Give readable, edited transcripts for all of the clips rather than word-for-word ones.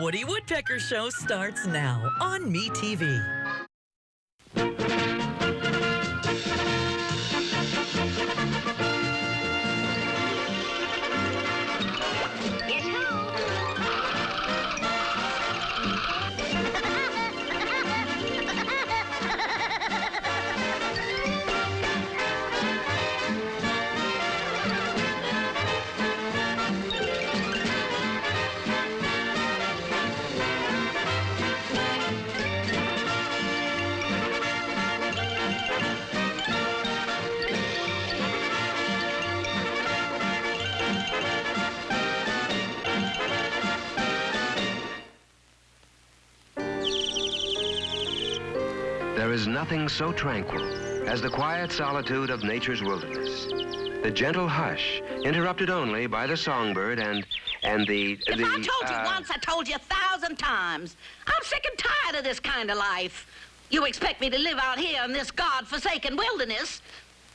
Woody Woodpecker Show starts now on MeTV. There is nothing so tranquil as the quiet solitude of nature's wilderness. The gentle hush, interrupted only by the songbird and the... If I told you once, I told you 1,000 times. I'm sick and tired of this kind of life. You expect me to live out here in this God-forsaken wilderness?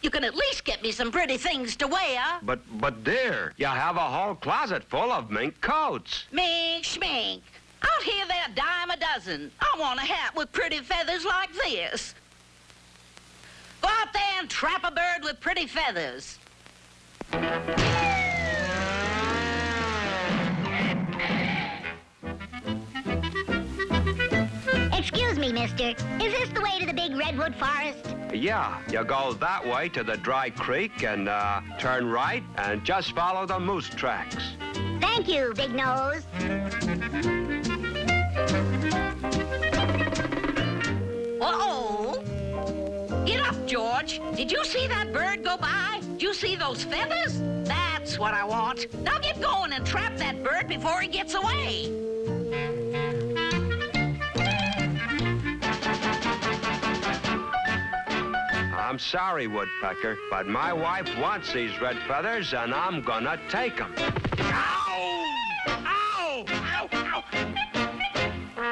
You can at least get me some pretty things to wear. But dear, you have a whole closet full of mink coats. Mink schmink. Out here, they're a dime a dozen. I want a hat with pretty feathers like this. Go out there and trap a bird with pretty feathers. Excuse me, mister. Is this the way to the big redwood forest? Yeah, you go that way to the dry creek and turn right and just follow the moose tracks. Thank you, Big Nose. Uh-oh. Get up, George. Did you see that bird go by? Did you see those feathers? That's what I want. Now get going and trap that bird before he gets away. I'm sorry, Woodpecker, but my wife wants these red feathers, and I'm gonna take them. Ow! Ow! Ow! Ow!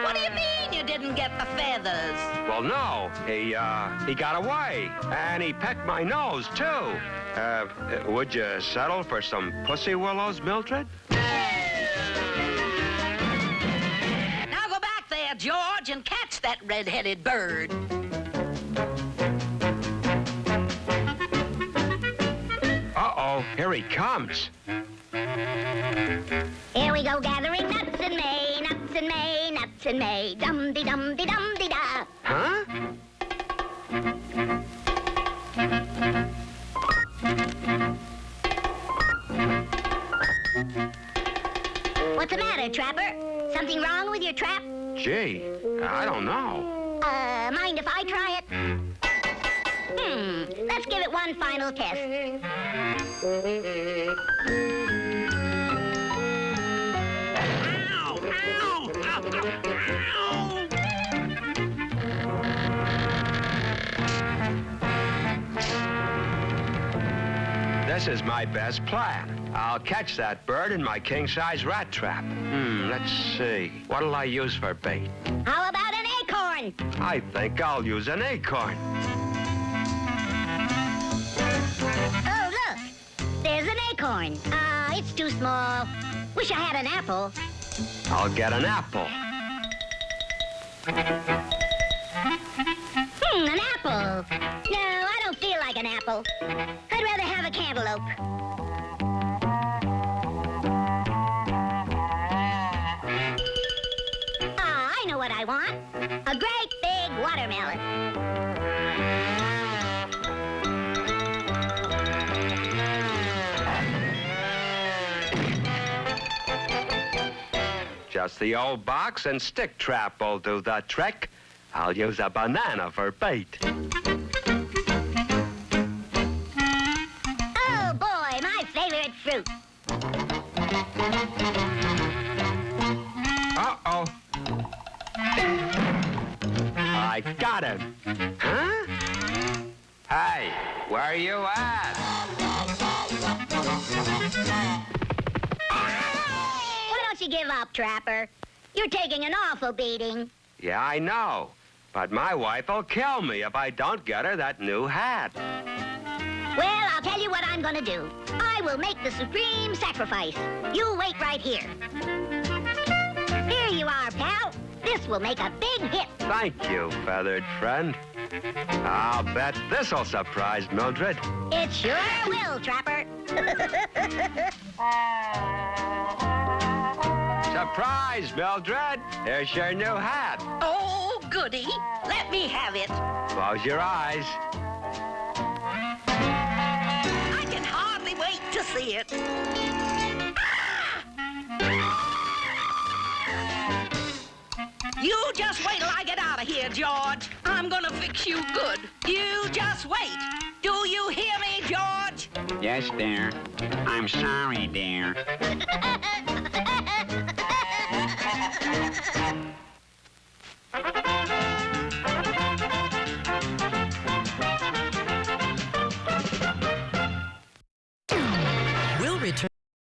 What do you mean you didn't get the feathers? Well, no, he got away, and he pecked my nose, too. Would you settle for some pussy willows, Mildred? Now go back there, George, and catch that red-headed bird. Uh-oh, here he comes. Here we go gathering nuts in May, nuts in May, nuts in May. Dum-de-dum-de-dum-de-da. Huh? What's the matter, Trapper? Something wrong with your trap? Gee, I don't know. Mind if I try it? Let's give it one final test. Ow! Ow! Ow! Ow! This is my best plan. I'll catch that bird in my king-size rat trap. Let's see. What'll I use for bait? How about an acorn? I think I'll use an acorn. Oh, look. There's an acorn. It's too small. Wish I had an apple. I'll get an apple. An apple. No, I don't feel like an apple. I'd rather have a cantaloupe. I know what I want. A great big watermelon. Just the old box and stick trap will do the trick. I'll use a banana for bait. Oh, boy, my favorite fruit. Uh-oh. I got him. Huh? Hey, where you at? Why don't you give up, Trapper? You're taking an awful beating. Yeah, I know. But my wife will kill me if I don't get her that new hat. Well, I'll tell you what I'm gonna do. I will make the supreme sacrifice. You wait right here. Here you This will make a big hit. Thank you, feathered friend. I'll bet this'll surprise Mildred. It sure will, Trapper. Surprise, Mildred. Here's your new hat. Oh, goody. Let me have it. Close your eyes. I can hardly wait to see it. You just wait till I get out of here, George. I'm gonna fix you good. You just wait. Do you hear me, George? Yes, dear. I'm sorry, dear.